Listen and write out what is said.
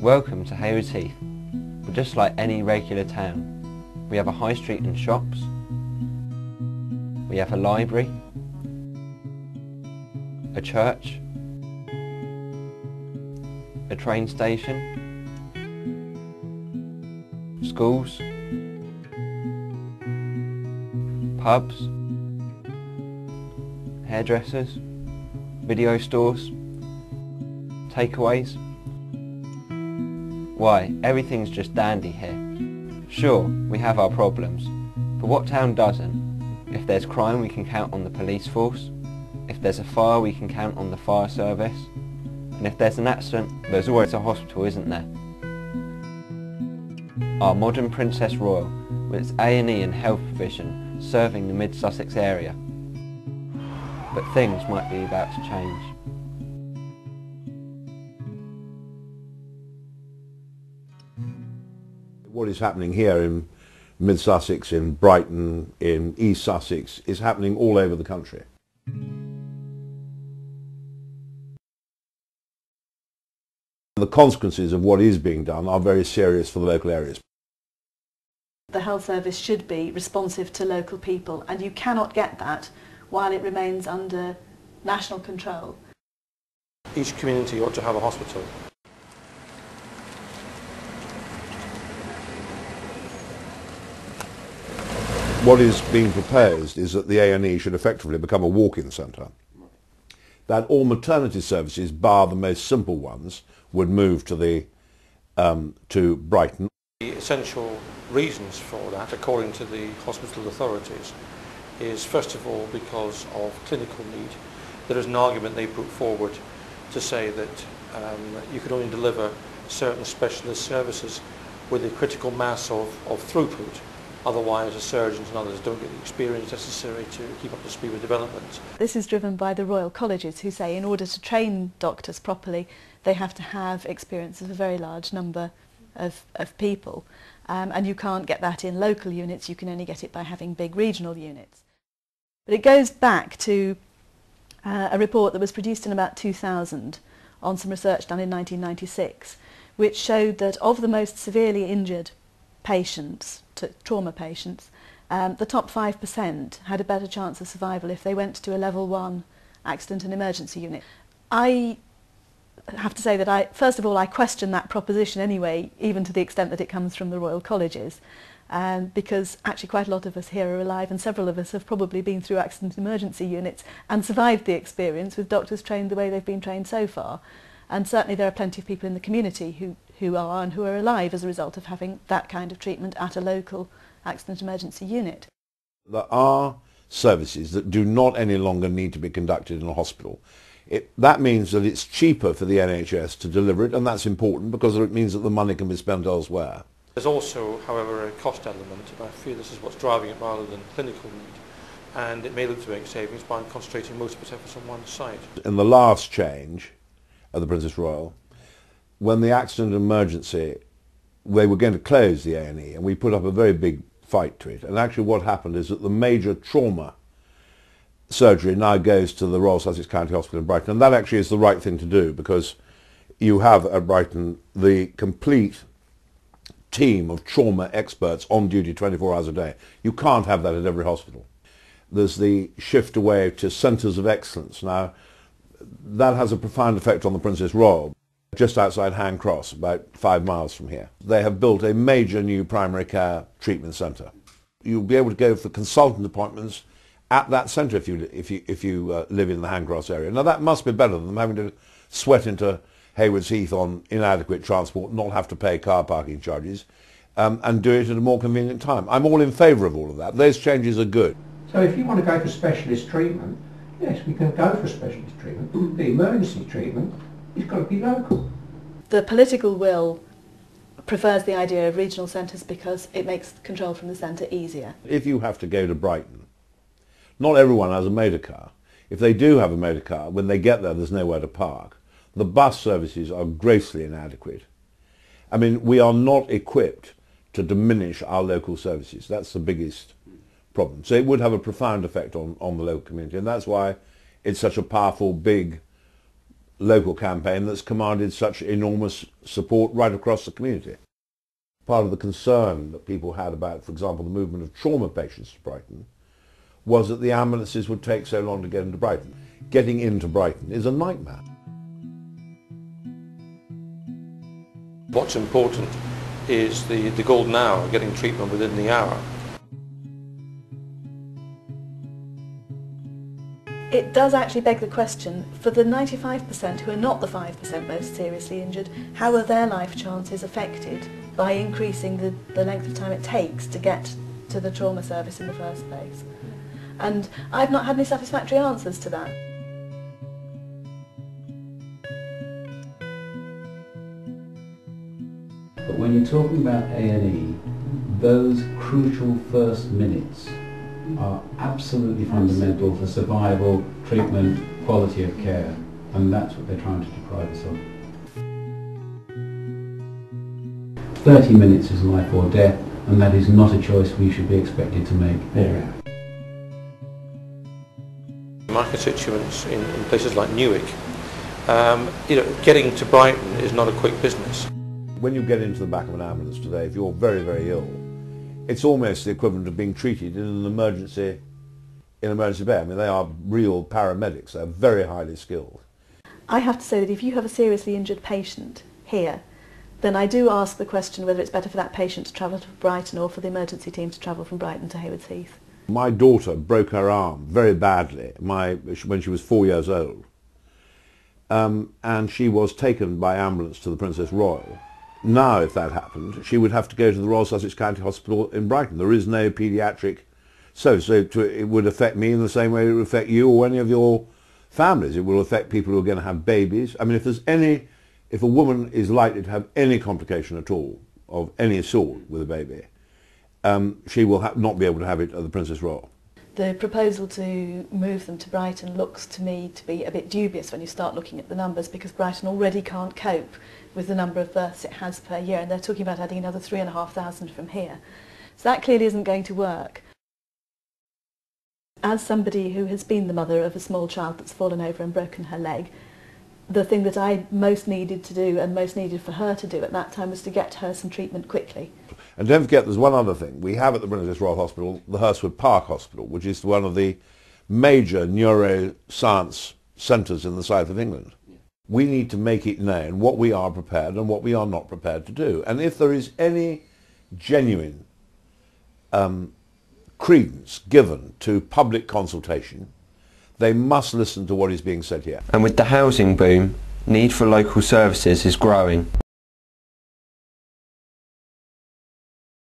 Welcome to Haywards Heath. We're just like any regular town. We have a high street and shops. We have a library, a church, a train station, schools, pubs, hairdressers, video stores, takeaways. Why, everything's just dandy here. Sure, we have our problems, but what town doesn't? If there's crime, we can count on the police force. If there's a fire, we can count on the fire service. And if there's an accident, there's always a hospital, isn't there? Our modern Princess Royal, with its A&E and health provision, serving the mid-Sussex area. But things might be about to change. What is happening here in mid-Sussex, in Brighton, in East Sussex, is happening all over the country. The consequences of what is being done are very serious for the local areas. The health service should be responsive to local people, and you cannot get that while it remains under national control. Each community ought to have a hospital. What is being proposed is that the A&E should effectively become a walk-in centre. That all maternity services, bar the most simple ones, would move to Brighton. The essential reasons for that, according to the hospital authorities, is first of all because of clinical need. There is an argument they put forward to say that you can only deliver certain specialist services with a critical mass of throughput. Otherwise, the surgeons and others don't get the experience necessary to keep up to speed with development. This is driven by the Royal Colleges, who say in order to train doctors properly, they have to have experience of a very large number of people. And you can't get that in local units, you can only get it by having big regional units. But it goes back to a report that was produced in about 2000 on some research done in 1996, which showed that of the most severely injured patients, trauma patients, the top 5% had a better chance of survival if they went to a level 1 accident and emergency unit. I have to say that first of all, I question that proposition anyway, even to the extent that it comes from the Royal Colleges, because actually quite a lot of us here are alive, and several of us have probably been through accident and emergency units and survived the experience with doctors trained the way they've been trained so far. And certainly there are plenty of people in the community who are alive as a result of having that kind of treatment at a local accident emergency unit. There are services that do not any longer need to be conducted in a hospital. That means that it's cheaper for the NHS to deliver it, and that's important because it means that the money can be spent elsewhere. There's also, however, a cost element, and I fear this is what's driving it rather than clinical need. And it may look to make savings by concentrating most of its efforts on one site. In the last change of the Princess Royal, when the accident and emergency, they were going to close the A&E, and we put up a very big fight to it. And actually what happened is that the major trauma surgery now goes to the Royal Sussex County Hospital in Brighton, and that actually is the right thing to do, because you have at Brighton the complete team of trauma experts on duty 24 hours a day. You can't have that at every hospital. There's the shift away to centres of excellence. Now, that has a profound effect on the Princess Royal. Just outside Hand Cross, about 5 miles from here, they have built a major new primary care treatment centre. You'll be able to go for consultant appointments at that centre if you live in the Hand Cross area. Now that must be better than having to sweat into Haywards Heath on inadequate transport, not have to pay car parking charges, and do it at a more convenient time. I'm all in favour of all of that. Those changes are good. So if you want to go for specialist treatment, yes, we can go for specialist treatment. The emergency treatment, it's got to be local. The political will prefers the idea of regional centres because it makes control from the centre easier. If you have to go to Brighton, not everyone has a motor car. If they do have a motor car, when they get there, there's nowhere to park. The bus services are grossly inadequate. I mean, we are not equipped to diminish our local services. That's the biggest problem. So it would have a profound effect on the local community, and that's why it's such a powerful, big local campaign that's commanded such enormous support right across the community. Part of the concern that people had about, for example, the movement of trauma patients to Brighton was that the ambulances would take so long to get into Brighton. Getting into Brighton is a nightmare. What's important is the golden hour, getting treatment within the hour. It does actually beg the question, for the 95% who are not the 5% most seriously injured, how are their life chances affected by increasing the length of time it takes to get to the trauma service in the first place? And I've not had any satisfactory answers to that. But when you're talking about A&E, those crucial first minutes are absolutely fundamental for survival, treatment, quality of care, and that's what they're trying to deprive us of. 30 minutes is life or death, and that is not a choice we should be expected to make. Yeah. My constituents in places like Newark, getting to Brighton is not a quick business. When you get into the back of an ambulance today, if you're very, very ill, it's almost the equivalent of being treated in an emergency bay. I mean, they are real paramedics. They're very highly skilled. I have to say that if you have a seriously injured patient here, then I do ask the question whether it's better for that patient to travel to Brighton or for the emergency team to travel from Brighton to Haywards Heath. My daughter broke her arm very badly when she was 4 years old, and she was taken by ambulance to the Princess Royal. Now, if that happened, she would have to go to the Royal Sussex County Hospital in Brighton. There is no paediatric, so it would affect me in the same way it would affect you or any of your families. It will affect people who are going to have babies. I mean, if a woman is likely to have any complication at all of any sort with a baby, she will not be able to have it at the Princess Royal. The proposal to move them to Brighton looks to me to be a bit dubious when you start looking at the numbers, because Brighton already can't cope with the number of births it has per year, and they're talking about adding another 3,500 from here. So that clearly isn't going to work. As somebody who has been the mother of a small child that's fallen over and broken her leg, the thing that I most needed to do and most needed for her to do at that time was to get her some treatment quickly. And don't forget, there's one other thing. We have at the Princess Royal Hospital the Hurstwood Park Hospital, which is one of the major neuroscience centres in the south of England. We need to make it known what we are prepared and what we are not prepared to do. And if there is any genuine credence given to public consultation, they must listen to what is being said here. And with the housing boom, need for local services is growing.